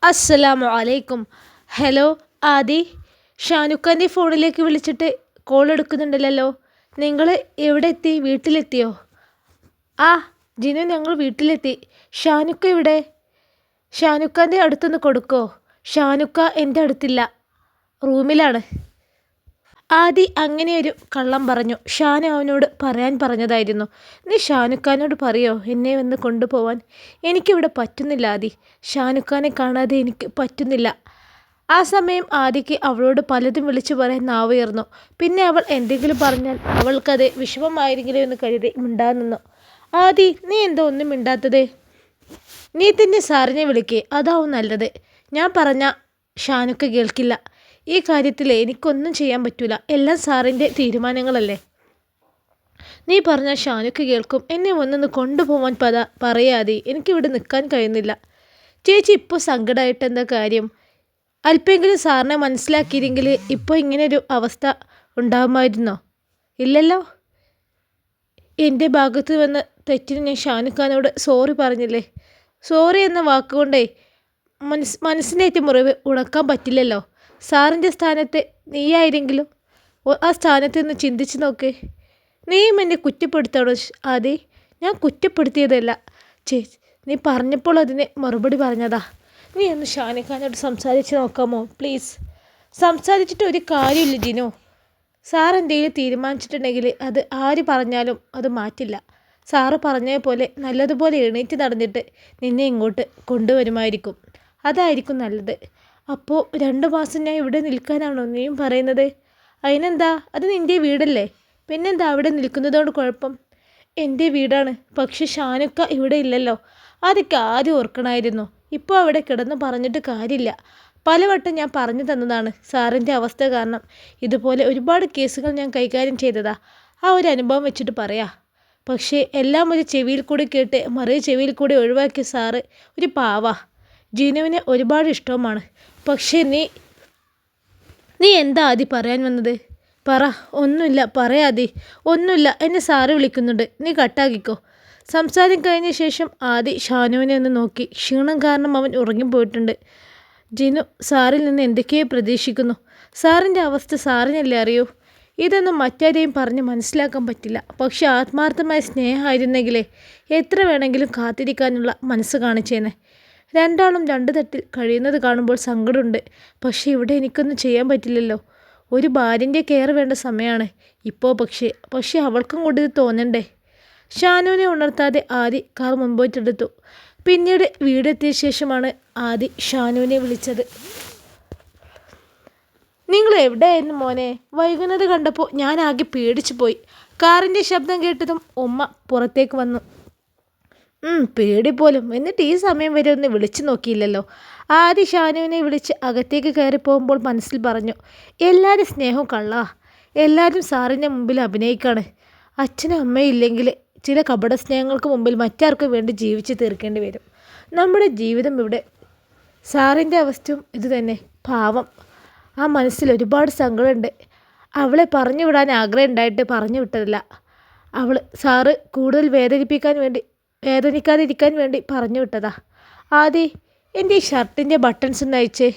അസ്സലാമു അലൈക്കും. ഹലോ ആദി, ഷാനുഖാൻ്റെ ഫോണിലേക്ക് വിളിച്ചിട്ട് കോൾ എടുക്കുന്നുണ്ടല്ലോ. നിങ്ങൾ എവിടെ എത്തി? വീട്ടിലെത്തിയോ? ആ ജിനു, ഞങ്ങൾ വീട്ടിലെത്തി. ഷാനുഖ ഇവിടെ? ഷാനുഖാൻ്റെ അടുത്തൊന്ന് കൊടുക്കോ? ഷാനുഖ എൻ്റെ അടുത്തില്ല, റൂമിലാണ്. ആദി അങ്ങനെയൊരു കള്ളം പറഞ്ഞു. ഷാനു അവനോട് പറയാൻ പറഞ്ഞതായിരുന്നു. നീ ഷാനുഖാനോട് പറയോ എന്നെ വന്ന് കൊണ്ടുപോവാൻ? എനിക്കിവിടെ പറ്റുന്നില്ല ആദി, ഷാനുഖാനെ കാണാതെ എനിക്ക് പറ്റുന്നില്ല. ആ സമയം ആദിക്ക് അവളോട് പലതും വിളിച്ചു പറയാൻ നാവുയർന്നു. പിന്നെ അവൾ എന്തെങ്കിലും പറഞ്ഞാൽ അവൾക്കത് വിഷമമായിരുന്നില്ലോ എന്ന് കരുതി മിണ്ടാനിന്നു. ആദി, നീ എന്തോ ഒന്നും മിണ്ടാത്തത്? നീ തന്നെ സാറിനെ വിളിക്കേ, അതാവും നല്ലത്. ഞാൻ പറഞ്ഞ ഷാനുഖ കേൾക്കില്ല. ഈ കാര്യത്തിൽ എനിക്കൊന്നും ചെയ്യാൻ പറ്റൂല, എല്ലാം സാറിൻ്റെ തീരുമാനങ്ങളല്ലേ. നീ പറഞ്ഞാൽ ഷാനുഖ കേൾക്കും. എന്നെ ഒന്നൊന്ന് കൊണ്ടുപോകാൻ പറയാതെ എനിക്കിവിടെ നിൽക്കാൻ കഴിയുന്നില്ല. ചേച്ചി ഇപ്പോൾ സങ്കടമായിട്ട് എന്താ കാര്യം? അല്പമെങ്കിലും സാറിനെ മനസ്സിലാക്കിയിരുന്നെങ്കിൽ ഇപ്പോൾ ഇങ്ങനൊരു അവസ്ഥ ഉണ്ടാകുമായിരുന്നോ? ഇല്ലല്ലോ. എൻ്റെ ഭാഗത്ത് വന്ന തെറ്റിന് ഞാൻ ഷാനുഖാനോട് സോറി പറഞ്ഞില്ലേ. സോറി എന്ന വാക്കുകൊണ്ടേ മനസ്സിനേറ്റ മുറിവ് ഉണക്കാൻ പറ്റില്ലല്ലോ. സാറിൻ്റെ സ്ഥാനത്ത് നീയായിരുന്നെങ്കിലും ആ സ്ഥാനത്ത് നിന്ന് ചിന്തിച്ച് നോക്ക്. നീയും എന്നെ കുറ്റപ്പെടുത്തണോ ആദി? ഞാൻ കുറ്റപ്പെടുത്തിയതല്ല ചേച്ചി, നീ പറഞ്ഞപ്പോൾ അതിന് മറുപടി പറഞ്ഞതാ. നീ ഒന്ന് ഷാനുഖാനോട് സംസാരിച്ച് നോക്കാമോ പ്ലീസ്? സംസാരിച്ചിട്ട് ഒരു കാര്യമില്ല ജിനു. സാർ എന്തെങ്കിലും തീരുമാനിച്ചിട്ടുണ്ടെങ്കിൽ അത് ആര് പറഞ്ഞാലും അത് മാറ്റില്ല. സാറ് പറഞ്ഞ പോലെ നല്ലതുപോലെ എണീറ്റ് നടന്നിട്ട് നിന്നെ ഇങ്ങോട്ട് കൊണ്ടുവരുമായിരിക്കും. അതായിരിക്കും നല്ലത്. അപ്പോൾ 2 മാസം ഞാൻ ഇവിടെ നിൽക്കാനാണോ നീയും പറയുന്നത്? അതിനെന്താ, അത് നിൻ്റെ വീടല്ലേ. പിന്നെന്താ അവിടെ നിൽക്കുന്നതുകൊണ്ട് കുഴപ്പം? എൻ്റെ വീടാണ്, പക്ഷെ ഷാനുഖ ഇവിടെ ഇല്ലല്ലോ. അതൊക്കെ ആദ്യം ഓർക്കണമായിരുന്നു. ഇപ്പോൾ അവിടെ കിടന്ന് പറഞ്ഞിട്ട് കാര്യമില്ല. പലവട്ടം ഞാൻ പറഞ്ഞു തന്നതാണ്. സാറിൻ്റെ അവസ്ഥ കാരണം ഇതുപോലെ ഒരുപാട് കേസുകൾ ഞാൻ കൈകാര്യം ചെയ്തതാ. ആ ഒരു അനുഭവം വെച്ചിട്ട് പറയാ. പക്ഷേ എല്ലാം ഒരു ചെവിയിൽ കൂടി കേട്ട് മറേ ചെവിയിൽ കൂടി ഒഴിവാക്കിയ സാറ് ഒരു പാവാ. ജിനുവിനെ ഒരുപാട് ഇഷ്ടവുമാണ്. പക്ഷേ നീ എന്താ ആദി പറയാൻ വന്നത്? പറ. ഒന്നുമില്ല, പറയാതി. ഒന്നുമില്ല, എന്നെ സാറ് വിളിക്കുന്നുണ്ട്, നീ കട്ടാക്കിക്കോ. സംസാരം കഴിഞ്ഞ ശേഷം ആദി ഷാനുവിനെ ഒന്ന് നോക്കി. ക്ഷീണം കാരണം അവൻ ഉറങ്ങിപ്പോയിട്ടുണ്ട്. ജിനു സാറിൽ നിന്ന് എന്തൊക്കെയോ പ്രതീക്ഷിക്കുന്നു. സാറിൻ്റെ അവസ്ഥ സാറിനല്ലേ അറിയൂ. ഇതൊന്നും മറ്റാരെയും പറഞ്ഞ് മനസ്സിലാക്കാൻ പറ്റില്ല. പക്ഷെ ആത്മാർത്ഥമായ സ്നേഹമായിരുന്നെങ്കിലേ എത്ര വേണമെങ്കിലും കാത്തിരിക്കാനുള്ള മനസ്സ് കാണിച്ചേനെ. രണ്ടാളും 2 തട്ടിൽ കഴിയുന്നത് കാണുമ്പോൾ സങ്കടമുണ്ട്. പക്ഷേ ഇവിടെ എനിക്കൊന്നും ചെയ്യാൻ പറ്റില്ലല്ലോ. ഒരു ഭാര്യൻ്റെ കെയർ വേണ്ട സമയമാണ് ഇപ്പോൾ. പക്ഷേ അവൾക്കും കൂടി ഇത് തോന്നണ്ടേ? ഷാനുവിനെ ഉണർത്താതെ ആദി കാർ മുമ്പോട്ടെടുത്തു. പിന്നീട് വീടെത്തിയ ശേഷമാണ് ആദി ഷാനുവിനെ വിളിച്ചത്. നിങ്ങൾ എവിടെയായിരുന്നു മോനെ? വൈകുന്നത് കണ്ടപ്പോൾ ഞാൻ ആകെ പേടിച്ചു പോയി. കാറിൻ്റെ ശബ്ദം കേട്ടതും ഉമ്മ പുറത്തേക്ക് വന്നു. പേടി പോലും. എന്നിട്ട് ഈ സമയം വരെ ഒന്ന് വിളിച്ചു നോക്കിയില്ലല്ലോ. ആദി ഷാനുവിനെ വിളിച്ച് അകത്തേക്ക് കയറി പോകുമ്പോൾ മനസ്സിൽ പറഞ്ഞു, എല്ലാവരും സ്നേഹവും കള്ളാ. എല്ലാവരും സാറിൻ്റെ മുമ്പിൽ അഭിനയിക്കാണ്. അച്ഛനും അമ്മയും ഇല്ലെങ്കിൽ ചില കപട സ്നേഹങ്ങൾക്ക് മുമ്പിൽ മറ്റാർക്കും വേണ്ടി ജീവിച്ച് തീർക്കേണ്ടി വരും. നമ്മുടെ ജീവിതം ഇവിടെ. സാറിൻ്റെ അവസ്ഥയും ഇത് തന്നെ. പാവം. ആ മനസ്സിൽ ഒരുപാട് സങ്കടമുണ്ട്. അവളെ പറഞ്ഞു വിടാൻ ആഗ്രഹം ഉണ്ടായിട്ട് പറഞ്ഞു വിട്ടതല്ല. സാറ് കൂടുതൽ വേദനിക്കാതിരിക്കാൻ വേണ്ടി പറഞ്ഞു വിട്ടതാ. ആദി, എൻ്റെ ഈ ഷർട്ടിൻ്റെ ബട്ടൺസ് ഒന്ന് അയച്ചേ.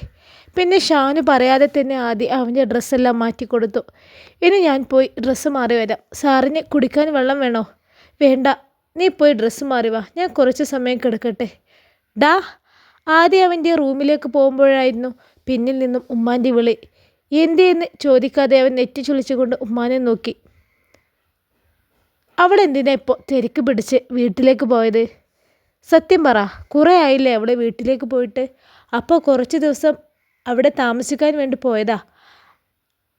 പിന്നെ ഷാനു പറയാതെ തന്നെ ആദി അവൻ്റെ ഡ്രസ്സെല്ലാം മാറ്റിക്കൊടുത്തു. ഇനി ഞാൻ പോയി ഡ്രസ്സ് മാറി വരാം. സാറിന് കുടിക്കാൻ വെള്ളം വേണോ? വേണ്ട, നീ പോയി ഡ്രസ്സ് മാറി വാ, ഞാൻ കുറച്ച് സമയം കിടക്കട്ടെ. ഡാ. ആദ്യം അവൻ്റെ റൂമിലേക്ക് പോകുമ്പോഴായിരുന്നു പിന്നിൽ നിന്നും ഉമ്മാൻ്റെ വിളി. എന്തേന്ന് ചോദിക്കാതെ അവൻ നെറ്റി ചുളിച്ചുകൊണ്ട് ഉമ്മാനെ നോക്കി. അവളെന്തിനാ ഇപ്പോൾ തിരക്ക് പിടിച്ച് വീട്ടിലേക്ക് പോയത്? സത്യം പറ, കുറേ ആയില്ലേ അവളെ വീട്ടിലേക്ക് പോയിട്ട്? അപ്പോൾ കുറച്ച് ദിവസം അവിടെ താമസിക്കാൻ വേണ്ടി പോയതാ.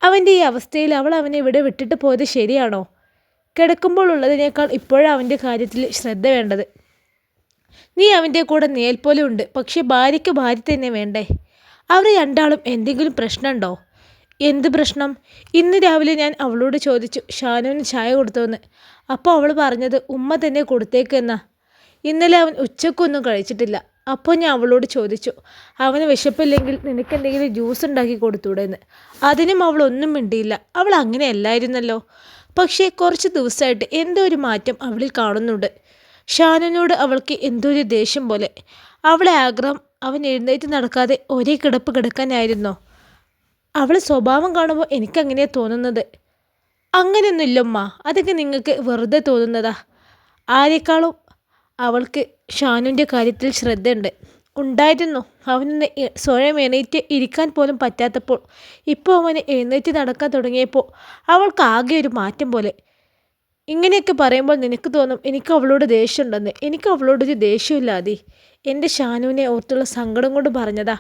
അവൻ്റെ ഈ അവസ്ഥയിൽ അവൾ അവനെ ഇവിടെ വിട്ടിട്ട് പോയത് ശരിയാണോ? കിടക്കുമ്പോൾ ഉള്ളതിനേക്കാൾ ഇപ്പോഴാണ് അവൻ്റെ കാര്യത്തിൽ ശ്രദ്ധ വേണ്ടത്. നീ അവൻ്റെ കൂടെ നേൽ പോലെ ഉണ്ട്, പക്ഷേ ഭാര്യയ്ക്ക് ഭാര്യ തന്നെ വേണ്ടേ? അവർ രണ്ടാളും എന്തെങ്കിലും പ്രശ്നമുണ്ടോ? എന്ത് പ്രശ്നം? ഇന്ന് രാവിലെ ഞാൻ അവളോട് ചോദിച്ചു ഷാനുവിന് ചായ കൊടുത്തോന്ന്. അപ്പോൾ അവൾ പറഞ്ഞത് ഉമ്മ തന്നെ കൊടുത്തേക്കെന്നാ. ഇന്നലെ അവൻ ഉച്ചക്കൊന്നും കഴിച്ചിട്ടില്ല. അപ്പോൾ ഞാൻ അവളോട് ചോദിച്ചു, അവന് വിശപ്പില്ലെങ്കിൽ നിനക്കെന്തെങ്കിലും ജ്യൂസ് ഉണ്ടാക്കി കൊടുത്തൂടെന്ന്. അതിനും അവൾ ഒന്നും മിണ്ടിയില്ല. അവൾ അങ്ങനെയല്ലായിരുന്നല്ലോ. പക്ഷേ കുറച്ച് ദിവസമായിട്ട് എന്തോ ഒരു മാറ്റം അവളിൽ കാണുന്നുണ്ട്. ഷാനുവിനോട് അവൾക്ക് എന്തോ ഒരു ദേഷ്യം പോലെ. അവളെ അവൻ എഴുന്നേറ്റ് നടക്കാതെ ഒരേ കിടപ്പ് കിടക്കാനായിരുന്നോ? അവളെ സ്വഭാവം കാണുമ്പോൾ എനിക്കങ്ങനെയാണ് തോന്നുന്നത്. അങ്ങനെയൊന്നുമില്ലമ്മ, അതൊക്കെ നിങ്ങൾക്ക് വെറുതെ തോന്നുന്നതാ. ആരെക്കാളും അവൾക്ക് ഷാനുവിൻ്റെ കാര്യത്തിൽ ശ്രദ്ധയുണ്ട്. ഉണ്ടായിരുന്നു. അവനൊന്ന് സ്വയം എണീറ്റ് ഇരിക്കാൻ പോലും പറ്റാത്തപ്പോൾ ഇപ്പോൾ അവന് എഴുന്നേറ്റ് നടക്കാൻ തുടങ്ങിയപ്പോൾ അവൾക്ക് ആകെ ഒരു മാറ്റം പോലെ. ഇങ്ങനെയൊക്കെ പറയുമ്പോൾ നിനക്ക് തോന്നും എനിക്ക് അവളോട് ദേഷ്യമുണ്ടെന്ന്. എനിക്ക് അവളോടൊരു ദേഷ്യമില്ലാതെ എൻ്റെ ഷാനുവിനെ ഓർത്തുള്ള സങ്കടം കൊണ്ട് പറഞ്ഞതാ.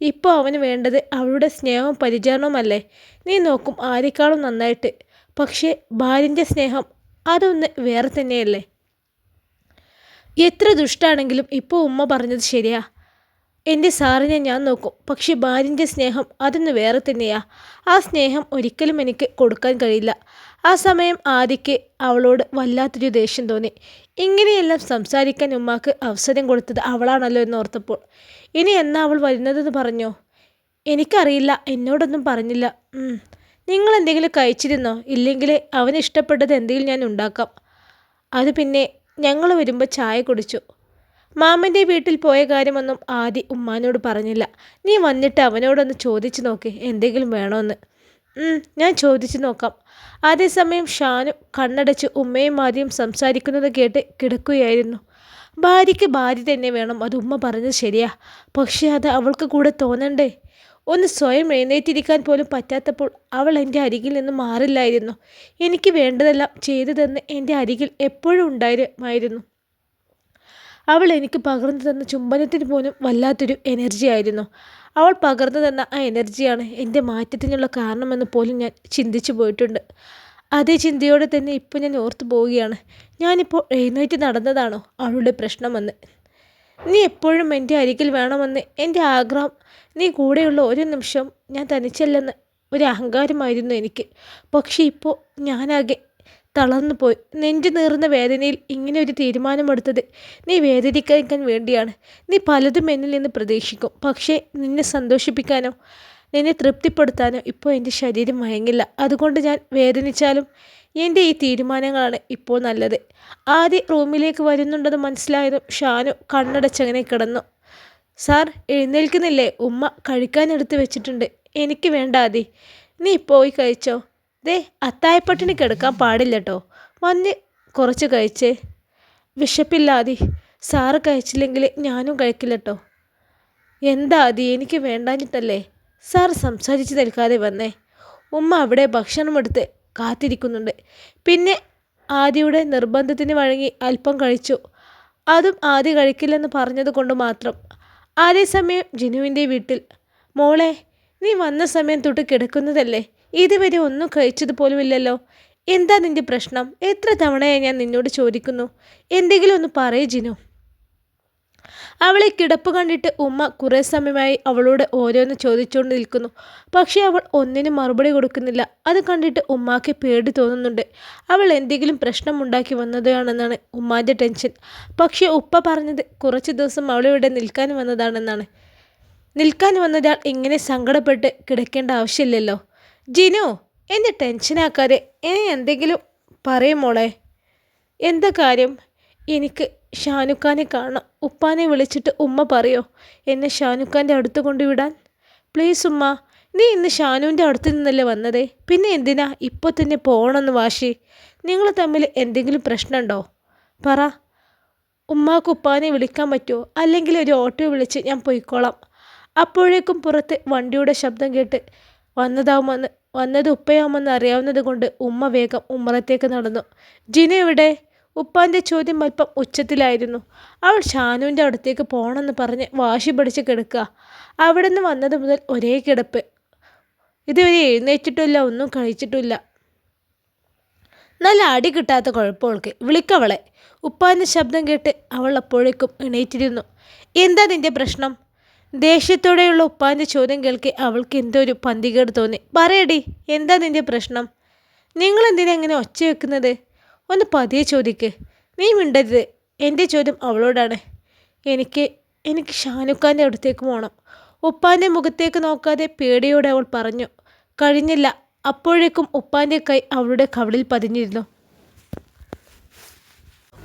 ഇപ്പോൾ അവന് വേണ്ടത് അവളുടെ സ്നേഹവും പരിചരണവുമല്ലേ? നീ നോക്കും ആരെക്കാളും നന്നായിട്ട്. പക്ഷേ ഭാര്യൻ്റെ സ്നേഹം അതൊന്ന് വേറെ തന്നെയല്ലേ? എത്ര ദുഷ്ടാണെങ്കിലും ഇപ്പോൾ ഉമ്മ പറഞ്ഞത് ശരിയാ. എൻ്റെ സാറിനെ ഞാൻ നോക്കും. പക്ഷെ ഭാര്യൻ്റെ സ്നേഹം അതൊന്ന് വേറെ തന്നെയാ. ആ സ്നേഹം ഒരിക്കലും എനിക്ക് കൊടുക്കാൻ കഴിയില്ല. ആ സമയം ആദിക്ക് അവളോട് വല്ലാത്തൊരു ദേഷ്യം തോന്നി. ഇങ്ങനെയെല്ലാം സംസാരിക്കാൻ ഉമ്മാക്ക് അവസരം കൊടുത്തത് അവളാണല്ലോ എന്നോർത്തപ്പോൾ. ഇനി എന്നാ അവൾ വരുന്നതെന്ന് പറഞ്ഞോ? എനിക്കറിയില്ല, എന്നോടൊന്നും പറഞ്ഞില്ല. നിങ്ങൾ എന്തെങ്കിലും കഴിച്ചിരുന്നോ? ഇല്ലെങ്കിൽ അവന് ഇഷ്ടപ്പെട്ടത് എന്തെങ്കിലും ഞാൻ ഉണ്ടാക്കാം. അത് പിന്നെ ഞങ്ങൾ വരുമ്പോൾ ചായ കുടിച്ചു. മാമൻ്റെ വീട്ടിൽ പോയ കാര്യമൊന്നും ആദി ഉമ്മാനോട് പറഞ്ഞില്ല. നീ വന്നിട്ട് അവനോടൊന്ന് ചോദിച്ചു നോക്ക് എന്തെങ്കിലും വേണമെന്ന്. ഞാൻ ചോദിച്ചു നോക്കാം. അതേസമയം ഷാനു കണ്ണടച്ച് ഉമ്മയും ആദ്യം സംസാരിക്കുന്നത് കേട്ട് കിടക്കുകയായിരുന്നു. ഭാര്യയ്ക്ക് ഭാര്യ തന്നെ വേണം, അത് ഉമ്മ പറഞ്ഞത് ശരിയാ. പക്ഷേ അത് അവൾക്ക് കൂടെ തോന്നണ്ടേ? ഒന്ന് സ്വയം എഴുന്നേറ്റിരിക്കാൻ പോലും പറ്റാത്തപ്പോൾ അവൾ എൻ്റെ അരികിൽ നിന്ന് മാറില്ലായിരുന്നു. എനിക്ക് വേണ്ടതെല്ലാം ചെയ്തു തന്ന് എൻ്റെ അരികിൽ എപ്പോഴും ഉണ്ടായിരുമായിരുന്നു. അവൾ എനിക്ക് പകർന്നു തന്ന ചുംബനത്തിന് പോലും വല്ലാത്തൊരു എനർജി ആയിരുന്നു. അവൾ പകർന്നു തന്ന ആ എനർജിയാണ് എൻ്റെ മാറ്റത്തിനുള്ള കാരണമെന്ന് പോലും ഞാൻ ചിന്തിച്ചു പോയിട്ടുണ്ട്. അതേ ചിന്തയോടെ തന്നെ ഇപ്പോൾ ഞാൻ ഓർത്തു പോവുകയാണ്. ഞാനിപ്പോൾ എഴുന്നേറ്റ് നടന്നതാണോ അവളുടെ പ്രശ്നമെന്ന്. നീ എപ്പോഴും എൻ്റെ അരികിൽ വേണമെന്ന് എൻ്റെ ആഗ്രഹം. നീ കൂടെയുള്ള ഒരു നിമിഷം ഞാൻ തനിച്ചല്ലെന്ന് ഒരു അഹങ്കാരമായിരുന്നു എനിക്ക്. പക്ഷേ ഇപ്പോൾ ഞാനാകെ തളർന്നു പോയി. നെഞ്ചു നീറുന്ന വേദനയിൽ ഇങ്ങനെ ഒരു തീരുമാനമെടുത്തത് നീ വേദനിക്കാൻ വേണ്ടിയാണ്. നീ പലതും എന്നിൽ നിന്ന് പ്രതീക്ഷിക്കും. പക്ഷേ നിന്നെ സന്തോഷിപ്പിക്കാനോ നിന്നെ തൃപ്തിപ്പെടുത്താനോ ഇപ്പോൾ എൻ്റെ ശരീരം മയങ്ങില്ല. അതുകൊണ്ട് ഞാൻ വേദനിച്ചാലും എൻ്റെ ഈ തീരുമാനങ്ങളാണ് ഇപ്പോൾ നല്ലത്. ആദ്യം റൂമിലേക്ക് വരുന്നുണ്ടെന്ന് മനസ്സിലായതും ഷാനു കണ്ണടച്ചങ്ങനെ കിടന്നു. സാർ എഴുന്നേൽക്കുന്നില്ലേ? ഉമ്മ കഴിക്കാനെടുത്ത് വെച്ചിട്ടുണ്ട്. എനിക്ക് വേണ്ട ആദി, നീ പോയി കഴിച്ചോ. ദേ അത്തായപ്പട്ടിണി കിടക്കാൻ പാടില്ല കേട്ടോ. വന്ന് കുറച്ച് കഴിച്ചേ. വിശപ്പില്ലാതി. സാറ് കഴിച്ചില്ലെങ്കിൽ ഞാനും കഴിക്കില്ല കേട്ടോ. എന്താ ആദി, എനിക്ക് വേണ്ടാഞ്ഞിട്ടല്ലേ? സാർ സംസാരിച്ച് നിൽക്കാതെ വന്നേ. ഉമ്മ അവിടെ ഭക്ഷണമെടുത്ത് കാത്തിരിക്കുന്നുണ്ട്. പിന്നെ ആദിയുടെ നിർബന്ധത്തിന് വഴങ്ങി അല്പം കഴിച്ചു. അതും ആദി കഴിക്കില്ലെന്ന് പറഞ്ഞത് കൊണ്ട് മാത്രം. അതേസമയം ജിനുവിൻ്റെ വീട്ടിൽ. മോളെ, നീ വന്ന സമയം തൊട്ട് കിടക്കുന്നതല്ലേ? ഇതുവരെ ഒന്നും കഴിച്ചതുപോലുമില്ലല്ലോ. എന്താ നിൻ്റെ പ്രശ്നം? എത്ര തവണയായി ഞാൻ നിന്നോട് ചോദിക്കുന്നു. എന്തെങ്കിലും ഒന്ന് പറയ് ജിനു. അവളെ കിടപ്പ് കണ്ടിട്ട് ഉമ്മ കുറേ സമയമായി അവളോട് ഓരോന്ന് ചോദിച്ചുകൊണ്ട് നിൽക്കുന്നു. പക്ഷേ അവൾ ഒന്നിനും മറുപടി കൊടുക്കുന്നില്ല. അത് കണ്ടിട്ട് ഉമ്മാക്ക് പേടി തോന്നുന്നുണ്ട്. അവൾ എന്തെങ്കിലും പ്രശ്നമുണ്ടാക്കി വന്നതാണെന്നാണ് ഉമ്മാൻ്റെ ടെൻഷൻ. പക്ഷേ ഉപ്പ പറഞ്ഞത് കുറച്ച് ദിവസം അവളിവിടെ നിൽക്കാൻ വന്നതാണെന്നാണ്. നിൽക്കാൻ വന്നതാൾ ഇങ്ങനെ സങ്കടപ്പെട്ട് കിടക്കേണ്ട ആവശ്യമില്ലല്ലോ. ജിനു, എന്നെ ടെൻഷനാക്കാതെ ഇനി എന്തെങ്കിലും പറയും മോളെ. എന്താ കാര്യം? എനിക്ക് ഷാനുഖാനെ കാണാം. ഉപ്പാനെ വിളിച്ചിട്ട് ഉമ്മ പറയോ എന്നെ ഷാനുഖാൻ്റെ അടുത്ത് കൊണ്ടുവിടാൻ? പ്ലീസ് ഉമ്മ, നീ ഇന്ന് ഷാനുവിൻ്റെ അടുത്ത് നിന്നല്ലേ വന്നതേ? പിന്നെ എന്തിനാ ഇപ്പോൾ തന്നെ പോകണമെന്ന് വാശി? നിങ്ങൾ തമ്മിൽ എന്തെങ്കിലും പ്രശ്നമുണ്ടോ? പറ. ഉമ്മാക്ക് ഉപ്പാനെ വിളിക്കാൻ പറ്റുമോ? അല്ലെങ്കിൽ ഒരു ഓട്ടോ വിളിച്ച് ഞാൻ പോയിക്കോളാം. അപ്പോഴേക്കും പുറത്ത് വണ്ടിയുടെ ശബ്ദം കേട്ട് വന്നത് ഉപ്പയാവുമെന്ന് അറിയാവുന്നത് കൊണ്ട് ഉമ്മ വേഗം ഉമ്മറത്തേക്ക് നടന്നു. ജിനു എവിടെ? ഉപ്പാൻ്റെ ചോദ്യം അല്പം ഉച്ചത്തിലായിരുന്നു. അവൾ ഷാനുവിൻ്റെ അടുത്തേക്ക് പോകണമെന്ന് പറഞ്ഞ് വാശി പിടിച്ച് കിടക്കുക. അവിടെ നിന്ന് വന്നത് മുതൽ ഒരേ കിടപ്പ്. ഇതുവരെ എഴുന്നേറ്റിട്ടില്ല, ഒന്നും കഴിച്ചിട്ടില്ല. നല്ല അടി കിട്ടാത്ത കുഴപ്പമവൾക്ക്. വിളിക്കവളെ. ഉപ്പാൻ്റെ ശബ്ദം കേട്ട് അവൾ അപ്പോഴേക്കും എണീറ്റിരുന്നു. എന്താ നിൻ്റെ പ്രശ്നം? ദേഷ്യത്തോടെയുള്ള ഉപ്പാൻ്റെ ചോദ്യം കേൾക്കെ അവൾക്ക് എന്തോ ഒരു പന്തികേട് തോന്നി. പറയടി, എന്താ നിൻ്റെ പ്രശ്നം? നിങ്ങളെന്തിനാ ഇങ്ങനെ ഒച്ച വെക്കുന്നത്? ഒന്ന് പതിയെ ചോദിക്ക്. നീ മിണ്ടരുത്. എൻ്റെ ചോദ്യം അവളോടാണ്. എനിക്ക് ഷാനുഖാൻ്റെ അടുത്തേക്ക് പോകണം. ഉപ്പാൻ്റെ മുഖത്തേക്ക് നോക്കാതെ പേടിയോടെ അവൾ പറഞ്ഞു. കഴിഞ്ഞില്ല. അപ്പോഴേക്കും ഉപ്പാൻ്റെ കൈ അവളുടെ കവിളിൽ പതിഞ്ഞിരുന്നു.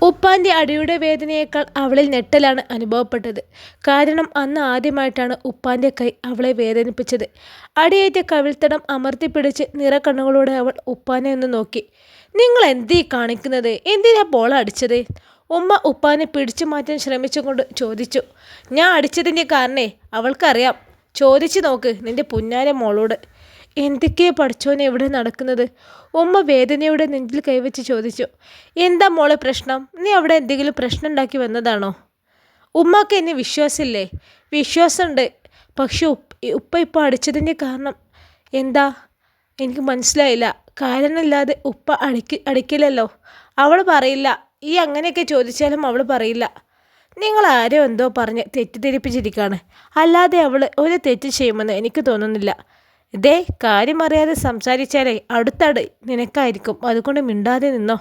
ഉപ്പാൻ്റെ അടിയുടെ വേദനയേക്കാൾ അവളിൽ ഞെട്ടലാണ് അനുഭവപ്പെട്ടത്. കാരണം അന്ന് ആദ്യമായിട്ടാണ് ഉപ്പാൻ്റെ കൈ അവളെ വേദനിപ്പിച്ചത്. അടിയേറ്റ കവിൾത്തടം അമർത്തിപ്പിടിച്ച് നിറക്കണ്ണുകളോടെ അവൾ ഉപ്പാനെ ഒന്ന് നോക്കി. നിങ്ങൾ എന്തീ കാണിക്കുന്നത്? എന്തിനാ പോള അടിച്ചത്? ഉമ്മ ഉപ്പാനെ പിടിച്ചു മാറ്റാൻ ശ്രമിച്ചുകൊണ്ട് ചോദിച്ചു. ഞാൻ അടിച്ചതിൻ്റെ കാരണേ അവൾക്കറിയാം. ചോദിച്ചു നോക്ക് നിന്റെ പുന്നാര മോളോട്. എന്തൊക്കെയാ പഠിച്ചോനെ ഇവിടെ നടക്കുന്നത്? ഉമ്മ വേദനയുടെ നെഞ്ചിൽ കൈവച്ച് ചോദിച്ചു. എന്താ മോളെ പ്രശ്നം? നീ അവിടെ എന്തെങ്കിലും പ്രശ്നം ഉണ്ടാക്കി വന്നതാണോ? ഉമ്മക്ക് എന്നെ വിശ്വാസമില്ലേ? വിശ്വാസമുണ്ട്. പക്ഷെ ഉപ്പ ഇപ്പോൾ അടിച്ചതിൻ്റെ കാരണം എന്താ? എനിക്ക് മനസ്സിലായില്ല. കാരണമില്ലാതെ ഉപ്പ അടിക്കില്ലല്ലോ. അവൾ പറയില്ല. ഈ അങ്ങനെയൊക്കെ ചോദിച്ചാലും അവൾ പറയില്ല. നിങ്ങൾ ആരോ എന്തോ പറഞ്ഞ് തെറ്റിദ്ധരിപ്പിച്ചിരിക്കുകയാണ്. അല്ലാതെ അവൾ ഒരു തെറ്റ് ചെയ്യുമെന്ന് എനിക്ക് തോന്നുന്നില്ല. ഇതേ കാര്യം അറിയാതെ സംസാരിച്ചാലേ അടുത്തടി നിനക്കായിരിക്കും. അതുകൊണ്ട് മിണ്ടാതെ നിന്നോ.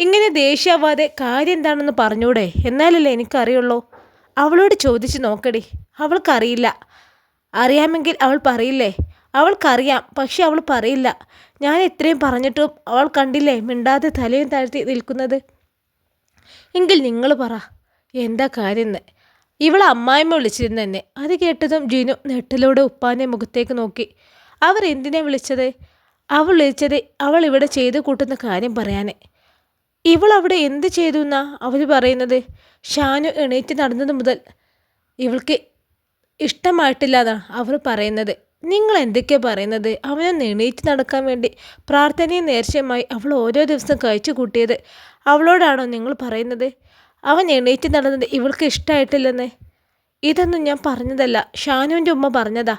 ഇങ്ങനെ ദേഷ്യാവാതെ കാര്യം എന്താണെന്ന് പറഞ്ഞൂടെ? എന്നാലല്ലേ എനിക്കറിയുള്ളൂ. അവളോട് ചോദിച്ച് നോക്കടി. അവൾക്കറിയില്ല. അറിയാമെങ്കിൽ അവൾ പറയില്ലേ? അവൾക്കറിയാം, പക്ഷെ അവൾ പറയില്ല. ഞാൻ എത്രയും പറഞ്ഞിട്ടും അവൾ കണ്ടില്ലേ മിണ്ടാതെ തലയും താഴ്ത്തി നിൽക്കുന്നത്. എങ്കിൽ നിങ്ങൾ പറ എന്താ കാര്യം എന്ന്. ഇവൾ അമ്മായിമ്മ വിളിച്ചിരുന്നു എന്നെ. അത് കേട്ടതും ജിനു നെട്ടിലൂടെ ഉപ്പാൻ്റെ മുഖത്തേക്ക് നോക്കി. അവർ എന്തിനാ വിളിച്ചത്? അവൾ വിളിച്ചത് അവൾ ഇവിടെ ചെയ്തു കൂട്ടുന്ന കാര്യം പറയാനേ. ഇവൾ അവിടെ എന്ത് ചെയ്തു എന്നാ അവർ പറയുന്നത്? ഷാനു എണീറ്റ് നടന്നത് മുതൽ ഇവൾക്ക് ഇഷ്ടമായിട്ടില്ല എന്നാണ് അവർ പറയുന്നത്. നിങ്ങൾ എന്തൊക്കെയാണ് പറയുന്നത്? അവനൊന്ന് എണീറ്റ് നടക്കാൻ വേണ്ടി പ്രാർത്ഥനയും നേർച്ചയുമായി അവൾ ഓരോ ദിവസം കഴിച്ചു കൂട്ടിയത് അവളോടാണോ നിങ്ങൾ പറയുന്നത്? അവൻ എണീറ്റ് നടന്നത് ഇവൾക്ക് ഇഷ്ടമായിട്ടില്ലെന്ന്. ഇതൊന്നും ഞാൻ പറഞ്ഞതല്ല, ഷാനുവിൻ്റെ ഉമ്മ പറഞ്ഞതാ.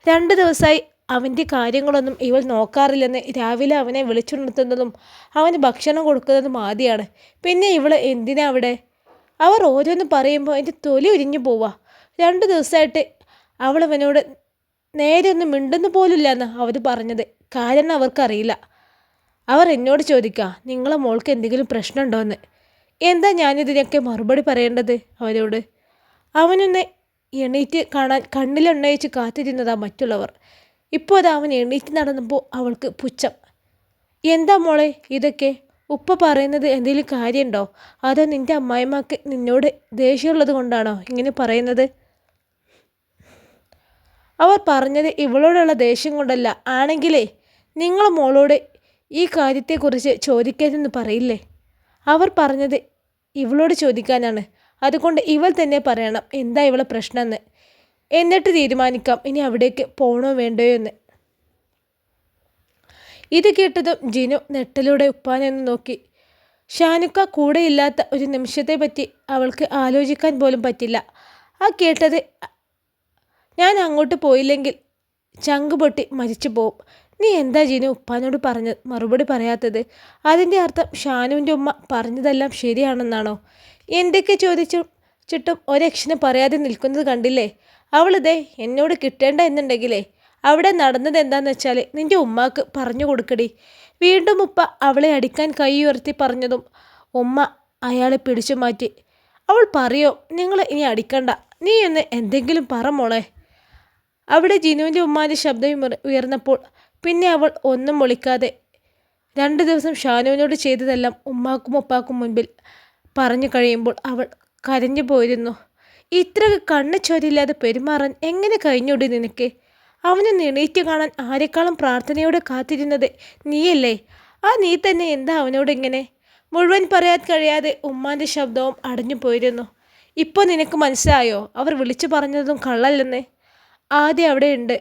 2 ദിവസമായി അവൻ്റെ കാര്യങ്ങളൊന്നും ഇവൾ നോക്കാറില്ലെന്ന് രാവിലെ അവനെ വിളിച്ചുണർത്തുന്നതും അവന് ഭക്ഷണം കൊടുക്കുന്നതും ആദ്യമാണ്. പിന്നെ ഇവൾ എന്തിനാ അവിടെ? അവർ ഓരോന്ന് പറയുമ്പോൾ എൻ്റെ തൊലി ഉരിഞ്ഞു പോവാ. 2 ദിവസമായിട്ട് അവൾ അവനോട് നേരെ ഒന്നും മിണ്ടുന്നു പോലില്ല എന്ന് അവർ പറഞ്ഞത്. കാരണം അവർക്കറിയില്ല. അവർ എന്നോട് ചോദിക്കുക നിങ്ങളെ മോൾക്ക് എന്തെങ്കിലും പ്രശ്നമുണ്ടോ എന്ന്. എന്താ ഞാനിതിനൊക്കെ മറുപടി പറയേണ്ടത് അവരോട്? അവനൊന്ന് എണീറ്റ് കാണാൻ കണ്ണിലെണ്ണയച്ച് കാത്തിരുന്നതാ മറ്റുള്ളവർ. ഇപ്പോൾ അത് അവൻ എണീറ്റ് നടന്നപ്പോൾ അവൾക്ക് പുച്ഛം. എന്താ മോളെ ഇതൊക്കെ? ഉപ്പ പറയുന്നത് എന്തെങ്കിലും കാര്യമുണ്ടോ? അതോ നിൻ്റെ അമ്മായിമ്മക്ക് നിന്നോട് ദേഷ്യമുള്ളത് കൊണ്ടാണോ ഇങ്ങനെ പറയുന്നത്? അവർ പറഞ്ഞത് ഇവളോടുള്ള ദേഷ്യം കൊണ്ടല്ല. ആണെങ്കിലേ നിങ്ങൾ മോളോട് ഈ കാര്യത്തെക്കുറിച്ച് ചോദിക്കരുതെന്ന് പറയില്ലേ? അവർ പറഞ്ഞത് ഇവളോട് ചോദിക്കാനാണ്. അതുകൊണ്ട് ഇവൾ തന്നെ പറയണം എന്താ ഇവളെ പ്രശ്നമെന്ന്. എന്നിട്ട് തീരുമാനിക്കാം ഇനി അവിടേക്ക് പോകണോ വേണ്ടയോ എന്ന്. ഇത് കേട്ടതും ജിനു നെട്ടലൂടെ ഉപ്പാനെ ഒന്ന് നോക്കി. ഷാനുക്ക കൂടെയില്ലാത്ത ഒരു നിമിഷത്തെ പറ്റി അവൾക്ക് ആലോചിക്കാൻ പോലും പറ്റില്ല. ആ കേട്ടത് ഞാൻ അങ്ങോട്ട് പോയില്ലെങ്കിൽ ചങ്ക് പൊട്ടി മരിച്ചു പോവും. നീ എന്താ ജിനു ഉപ്പാനോട് മറുപടി പറയാത്തത്? അതിൻ്റെ അർത്ഥം ഷാനുവിൻ്റെ ഉമ്മ പറഞ്ഞതെല്ലാം ശരിയാണെന്നാണോ? എന്തൊക്കെ ചോദിച്ചിട്ടും ഒരക്ഷരം പറയാതെ നിൽക്കുന്നത് കണ്ടില്ലേ? അവളിതേ എന്നോട് കിട്ടേണ്ട എന്നുണ്ടെങ്കിലേ അവിടെ നടന്നത് എന്താണെന്ന് വെച്ചാൽ നിൻ്റെ ഉമ്മാക്ക് പറഞ്ഞു കൊടുക്കടി. വീണ്ടും ഉപ്പ അവളെ അടിക്കാൻ കൈ ഉയർത്തി പറഞ്ഞതും ഉമ്മ അയാളെ പിടിച്ചു മാറ്റി. അവൾ പറയോ നിങ്ങൾ ഇനി അടിക്കണ്ട, നീ എന്ന് എന്തെങ്കിലും പറ മോളെ. അവിടെ ജിനുവിൻ്റെ ഉമ്മാൻ്റെ ശബ്ദം ഉയർന്നപ്പോൾ പിന്നെ അവൾ ഒന്നും വിളിക്കാതെ 2 ദിവസം ഷാനുവിനോട് ചെയ്തതെല്ലാം ഉമ്മാക്കും ഉപ്പാക്കും മുൻപിൽ പറഞ്ഞു കഴിയുമ്പോൾ അവൾ കരഞ്ഞു പോയിരുന്നു. ഇത്ര കണ്ണ് ചോരില്ലാതെ പെരുമാറാൻ എങ്ങനെ കഴിഞ്ഞൂടി നിനക്ക്? അവനെ എണീറ്റ് കാണാൻ ആരെക്കാളും പ്രാർത്ഥനയോടെ കാത്തിരുന്നത് നീയല്ലേ? ആ നീ തന്നെ എന്താ അവനോട് ഇങ്ങനെ? മുഴുവൻ പറയാൻ കഴിയാതെ ഉമ്മാൻ്റെ ശബ്ദവും അടഞ്ഞു പോയിരുന്നു. ഇപ്പോൾ നിനക്ക് മനസ്സിലായോ അവർ വിളിച്ചു പറഞ്ഞതും കള്ളല്ലെന്ന്? ആദ്യം അവിടെ ഉണ്ട്.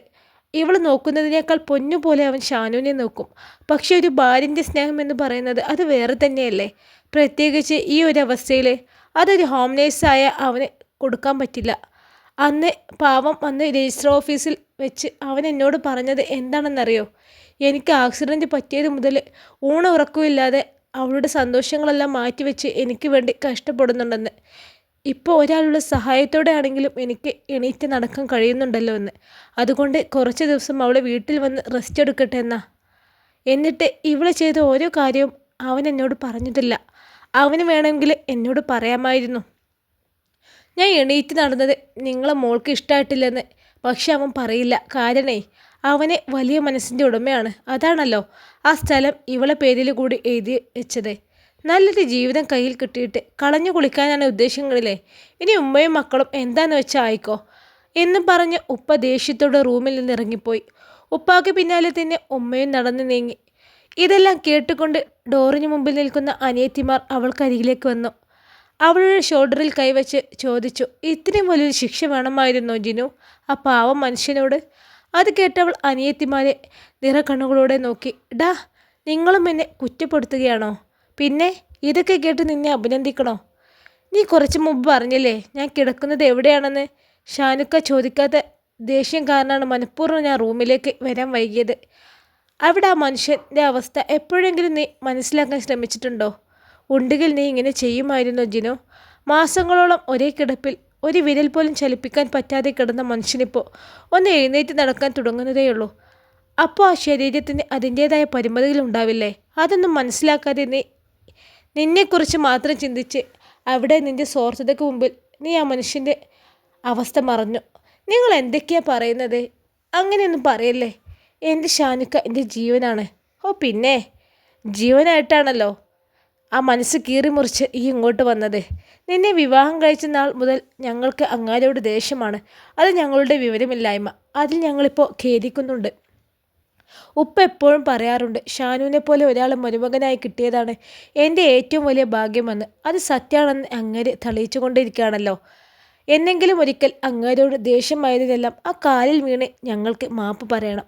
ഇവൾ നോക്കുന്നതിനേക്കാൾ പൊന്നുപോലെ അവൻ ഷാനുവിനെ നോക്കും. പക്ഷെ ഒരു ഭാര്യൻ്റെ സ്നേഹം എന്ന് പറയുന്നത് അത് വേറെ തന്നെയല്ലേ? പ്രത്യേകിച്ച് ഈ ഒരു അവസ്ഥയിൽ അതൊരു ഹോം നേഴ്സായ അവന് കൊടുക്കാൻ പറ്റില്ല. അന്ന് പാവം വന്ന് രജിസ്റ്റർ ഓഫീസിൽ വെച്ച് അവൻ എന്നോട് പറഞ്ഞത് എന്താണെന്നറിയോ? എനിക്ക് ആക്സിഡൻറ്റ് പറ്റിയത് മുതൽ ഉറക്കമില്ലാതെ അവളുടെ സന്തോഷങ്ങളെല്ലാം മാറ്റിവെച്ച് എനിക്ക് വേണ്ടി കഷ്ടപ്പെടുന്നുണ്ടെന്ന്. ഇപ്പോൾ ഒരാളുടെ സഹായത്തോടെ ആണെങ്കിലും എനിക്ക് എണീറ്റ് നടക്കാൻ കഴിയുന്നുണ്ടല്ലോ എന്ന്. അതുകൊണ്ട് കുറച്ച് ദിവസം അവളെ വീട്ടിൽ വന്ന് റെസ്റ്റ് എടുക്കട്ടെ എന്നാ. എന്നിട്ട് ഇവൾ ചെയ്ത ഓരോ കാര്യവും അവൻ എന്നോട് പറഞ്ഞിട്ടില്ല. അവന് വേണമെങ്കിൽ എന്നോട് പറയാമായിരുന്നു. ഞാൻ എണീറ്റ് നടന്നത് നിങ്ങളെ മോൾക്ക് ഇഷ്ടമായിട്ടില്ലെന്ന്. പക്ഷെ അവൻ പറയില്ല. കാരണേ അവനെ വലിയ മനസ്സിൻ്റെ ഉടമയാണ്. അതാണല്ലോ ആ സ്ഥലം ഇവളെ പേരിൽ കൂടി എഴുതി വെച്ചത്. നല്ലൊരു ജീവിതം കയ്യിൽ കിട്ടിയിട്ട് കളഞ്ഞു കുളിക്കാനാണ് ഉദ്ദേശങ്ങളില്ലേ? ഇനി ഉമ്മയും മക്കളും എന്താന്ന് വെച്ചാൽ ആയിക്കോ എന്ന് പറഞ്ഞ് ഉപ്പ ദേഷ്യത്തോടെ റൂമിൽ നിന്ന് ഇറങ്ങിപ്പോയി. ഉപ്പാക്ക് പിന്നാലെ തന്നെ ഉമ്മയും നടന്നു നീങ്ങി. ഇതെല്ലാം കേട്ടുകൊണ്ട് ഡോറിന് മുമ്പിൽ നിൽക്കുന്ന അനിയത്തിമാർ അവൾക്കരികിലേക്ക് വന്നു. അവളുടെ ഷോൾഡറിൽ കൈവച്ച് ചോദിച്ചു, ഇത്രയും വലിയൊരു ശിക്ഷ വേണമായിരുന്നോ ജിനു ആ പാവം മനുഷ്യനോട്? അത് കേട്ടവൾ അനിയത്തിമാരെ നിറകണ്ണുകളോടെ നോക്കി. ഡാ, നിങ്ങളും എന്നെ കുറ്റപ്പെടുത്തുകയാണോ? പിന്നെ ഇതൊക്കെ കേട്ട് നിന്നെ അഭിനന്ദിക്കണോ? നീ കുറച്ച് മുമ്പ് പറഞ്ഞില്ലേ ഞാൻ കിടക്കുന്നത് എവിടെയാണെന്ന്? ഷാനുക്ക ചോദിക്കാത്ത ദേഷ്യം കാരണമാണ് മനഃപൂർവ്വം ഞാൻ റൂമിലേക്ക് വരാൻ വൈകിയത്. അവിടെ ആ മനുഷ്യൻ്റെ അവസ്ഥ എപ്പോഴെങ്കിലും നീ മനസ്സിലാക്കാൻ ശ്രമിച്ചിട്ടുണ്ടോ? ഉണ്ടെങ്കിൽ നീ ഇങ്ങനെ ചെയ്യുമായിരുന്നോ ജിനോ? മാസങ്ങളോളം ഒരേ കിടപ്പിൽ ഒരു വിരൽ പോലും ചലിപ്പിക്കാൻ പറ്റാതെ കിടന്ന മനുഷ്യനിപ്പോൾ ഒന്ന് എഴുന്നേറ്റ് നടക്കാൻ തുടങ്ങുന്നതേയുള്ളൂ. അപ്പോൾ ആ ശരീരത്തിന് അതിൻ്റേതായ പരിമിതികളുണ്ടാവില്ലേ? അതൊന്നും മനസ്സിലാക്കാതെ നിന്നെക്കുറിച്ച് മാത്രം ചിന്തിച്ച് അവിടെ നിൻ്റെ സ്വാർത്ഥതയ്ക്ക് മുമ്പിൽ നീ ആ മനുഷ്യൻ്റെ അവസ്ഥ മറന്നു. നിങ്ങൾ എന്തൊക്കെയാണ് പറയുന്നത്? അങ്ങനെയൊന്നും പറയല്ലേ. എൻ്റെ ഷാനുക്ക എൻ്റെ ജീവനാണ്. ഓ പിന്നെ ജീവനായിട്ടാണല്ലോ ആ മനസ്സ് കീറി മുറിച്ച് ഈ ഇങ്ങോട്ട് വന്നത്. നിന്നെ വിവാഹം കഴിച്ച നാൾ മുതൽ ഞങ്ങൾക്ക് അങ്ങാരോട് ദേഷ്യമാണ്. അത് ഞങ്ങളുടെ വിവരമില്ലായ്മ. അതിൽ ഞങ്ങളിപ്പോൾ ഖേദിക്കുന്നുണ്ട്. ഉപ്പ എപ്പോഴും പറയാറുണ്ട്, ഷാനുവിനെ പോലെ ഒരാളെ മരുമകനായി കിട്ടിയതാണ് എൻ്റെ ഏറ്റവും വലിയ ഭാഗ്യമെന്ന്. അത് സത്യമാണെന്ന് അങ്ങേര് തെളിയിച്ചു കൊണ്ടിരിക്കുകയാണല്ലോ. എന്നെങ്കിലും ഒരിക്കൽ അങ്ങേരോട് ദേഷ്യമായതിനെല്ലാം ആ കാലിൽ വീണ് ഞങ്ങൾക്ക് മാപ്പ് പറയണം.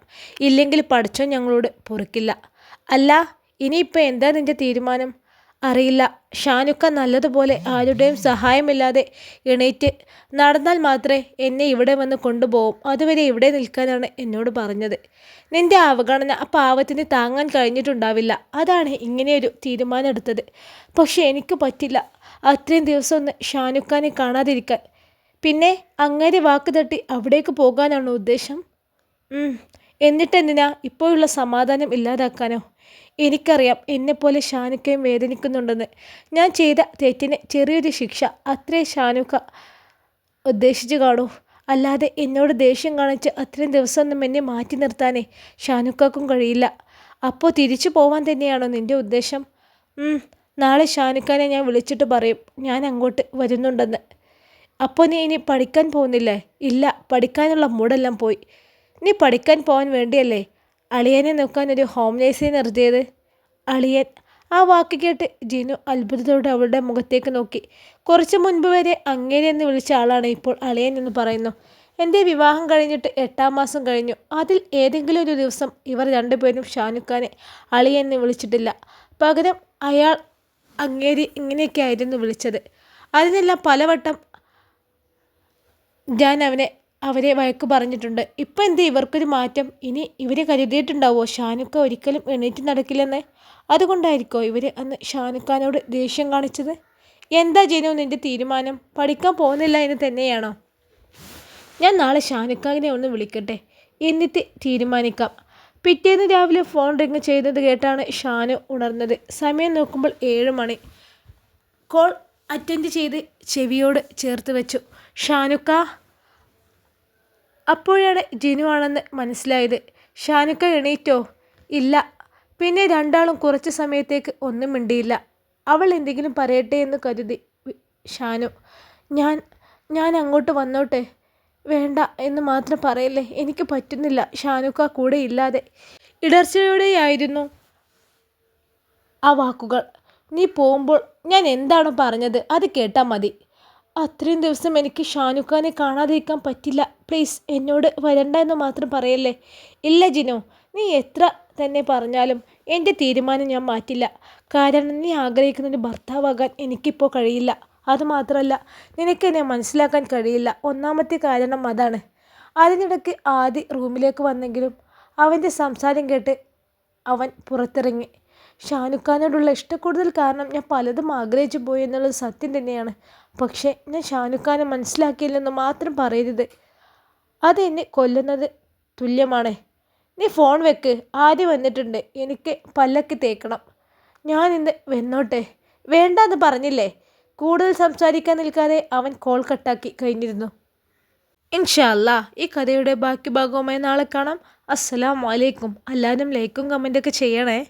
ഇല്ലെങ്കിൽ പഠിച്ചോ ഞങ്ങളോട് പൊറുക്കില്ല. അല്ല, ഇനിയിപ്പോൾ എന്താ നിൻ്റെ തീരുമാനം? അറിയില്ല. ഷാനുക്ക നല്ലതുപോലെ ആരുടെയും സഹായമില്ലാതെ എണീറ്റ് നടന്നാൽ മാത്രമേ എന്നെ ഇവിടെ വന്ന് കൊണ്ടുപോകും. അതുവരെ ഇവിടെ നിൽക്കാനാണ് എന്നോട് പറഞ്ഞത്. നിന്റെ അവഗണന ആ പാവത്തിന് താങ്ങാൻ കഴിഞ്ഞിട്ടുണ്ടാവില്ല. അതാണ് ഇങ്ങനെയൊരു തീരുമാനം എടുത്തത്. പക്ഷെ എനിക്ക് പറ്റില്ല അത്രയും ദിവസം ഒന്ന് ഷാനുക്കാനെ കാണാതിരിക്കാൻ. പിന്നെ അങ്ങേരെ വാക്ക് തട്ടി അവിടേക്ക് പോകാനാണോ ഉദ്ദേശം? എന്നിട്ടെന്തിനാ ഇപ്പോഴുള്ള സമാധാനം ഇല്ലാതാക്കാനോ? എനിക്കറിയാം എന്നെപ്പോലെ ഷാനുക്കയും വേദനിക്കുന്നുണ്ടെന്ന്. ഞാൻ ചെയ്ത തെറ്റിന് ചെറിയൊരു ശിക്ഷ അത്രേ ഷാനുക്ക ഉദ്ദേശിച്ച് കാണൂ. അല്ലാതെ എന്നോട് ദേഷ്യം കാണിച്ച് അത്രയും ദിവസമൊന്നും എന്നെ മാറ്റി നിർത്താനേ ഷാനുക്കാക്കും കഴിയില്ല. അപ്പോൾ തിരിച്ചു പോവാൻ തന്നെയാണോ നിൻ്റെ ഉദ്ദേശം? നാളെ ഷാനുക്കാനെ ഞാൻ വിളിച്ചിട്ട് പറയും ഞാൻ അങ്ങോട്ട് വരുന്നുണ്ടെന്ന്. അപ്പോൾ നീ ഇനി പഠിക്കാൻ പോകുന്നില്ലേ? ഇല്ല, പഠിക്കാനുള്ള മൂടെല്ലാം പോയി. നീ പഠിക്കാൻ പോകാൻ വേണ്ടിയല്ലേ അളിയനെ നോക്കാൻ ഒരു ഹോം നേഴ്സിനെ നിർത്തിയത്? അളിയൻ? ആ വാക്ക് കേട്ട് ജിനു അത്ഭുതത്തോടെ അവളുടെ മുഖത്തേക്ക് നോക്കി. കുറച്ച് മുൻപ് വരെ അങ്ങേരെ എന്ന് വിളിച്ച ആളാണ് ഇപ്പോൾ അളിയൻ എന്ന് പറയുന്നു. എൻ്റെ വിവാഹം കഴിഞ്ഞിട്ട് 8-ാം മാസം കഴിഞ്ഞു. അതിൽ ഏതെങ്കിലും ഒരു ദിവസം ഇവർ രണ്ടുപേരും ഷാനുക്കാനെ അളിയൻ എന്ന് വിളിച്ചിട്ടില്ല. പകരം അയാൾ അങ്ങേരി ഇങ്ങനെയൊക്കെ ആയിരുന്നു വിളിച്ചത്. അതിനെല്ലാം പലവട്ടം ഞാൻ അവരെ വഴക്ക് പറഞ്ഞിട്ടുണ്ട്. ഇപ്പം എന്ത് ഇവർക്കൊരു മാറ്റം? ഇനി ഇവരെ കരുതിയിട്ടുണ്ടാവോ ഷാനുക്ക ഒരിക്കലും എണീറ്റ് നടക്കില്ലെന്ന്? അതുകൊണ്ടായിരിക്കോ ഇവർ അന്ന് ഷാനുക്കാനോട് ദേഷ്യം കാണിച്ചത്? എന്താ ജിനു നിൻ്റെ തീരുമാനം? പഠിക്കാൻ പോകുന്നില്ല എന്ന് തന്നെയാണോ? ഞാൻ നാളെ ഷാനുക്കാനെ ഒന്ന് വിളിക്കട്ടെ, എന്നിട്ട് തീരുമാനിക്കാം. പിറ്റേന്ന് രാവിലെ ഫോൺ റിങ് ചെയ്തത് കേട്ടാണ് ഷാനു ഉണർന്നത്. സമയം നോക്കുമ്പോൾ 7 മണി. കോൾ അറ്റൻഡ് ചെയ്ത് ചെവിയോട് ചേർത്ത് വെച്ചു. ഷാനുക്ക. അപ്പോഴാണ് ജിനു ആണെന്ന് മനസ്സിലായത്. ഷാനുക്ക എണീറ്റോ? ഇല്ല. പിന്നെ രണ്ടാളും കുറച്ച് സമയത്തേക്ക് ഒന്നും മിണ്ടിയില്ല. അവൾ എന്തെങ്കിലും പറയട്ടെ എന്ന് കരുതി ഷാനു. ഞാൻ അങ്ങോട്ട് വന്നോട്ടെ? വേണ്ട എന്ന് മാത്രം പറയല്ലേ, എനിക്ക് പറ്റുന്നില്ല ഷാനുക്ക കൂടെ ഇല്ലാതെ. ഇടർച്ചയോടെയായിരുന്നു ആ വാക്കുകൾ. നീ പോകുമ്പോൾ ഞാൻ എന്താണ് പറഞ്ഞത് അത് കേട്ടാൽ മതി. അത്രയും ദിവസം എനിക്ക് ഷാനുക്കാനെ കാണാതിരിക്കാൻ പറ്റില്ല. പ്ലീസ് എന്നോട് വരണ്ട എന്ന് മാത്രം പറയല്ലേ. ഇല്ല ജിനു, നീ എത്ര തന്നെ പറഞ്ഞാലും എൻ്റെ തീരുമാനം ഞാൻ മാറ്റില്ല. കാരണം നീ ആഗ്രഹിക്കുന്നൊരു ഭർത്താവാകാൻ എനിക്കിപ്പോൾ കഴിയില്ല. അതുമാത്രമല്ല, നിനക്കെന്നെ മനസ്സിലാക്കാൻ കഴിയില്ല. ഒന്നാമത്തെ കാരണം അതാണ്. അതിനിടയ്ക്ക് ആദി റൂമിലേക്ക് വന്നെങ്കിലും അവൻ്റെ സംസാരം കേട്ട് അവൻ പുറത്തിറങ്ങി. ഷാനുക്കാനോടുള്ള ഇഷ്ടക്കൂടുതൽ കാരണം ഞാൻ പലതും ആഗ്രഹിച്ചു പോയി എന്നുള്ളത് സത്യം തന്നെയാണ്. പക്ഷേ ഞാൻ ഷാനുക്കാനെ മനസ്സിലാക്കിയില്ലെന്ന് മാത്രം പറയരുത്. അതെന്നെ കൊല്ലുന്നത് തുല്യമാണ്. നീ ഫോൺ വെക്ക്, ആദ്യം വന്നിട്ടുണ്ട്. എനിക്ക് പല്ലക്ക് തേക്കണം. ഞാൻ ഇന്ന് വന്നോട്ടെ? വേണ്ടെന്ന് പറഞ്ഞില്ലേ? കൂടുതൽ സംസാരിക്കാൻ നിൽക്കാതെ അവൻ കോൾ കട്ടാക്കി കഴിഞ്ഞിരുന്നു. ഇൻഷാ അല്ലാ ഈ കഥയുടെ ബാക്കി ഭാഗവുമായി നാളെ കാണാം. അസ്സലാമു അലൈക്കും. എല്ലാവരും ലൈക്കും കമൻറ്റൊക്കെ ചെയ്യണേ.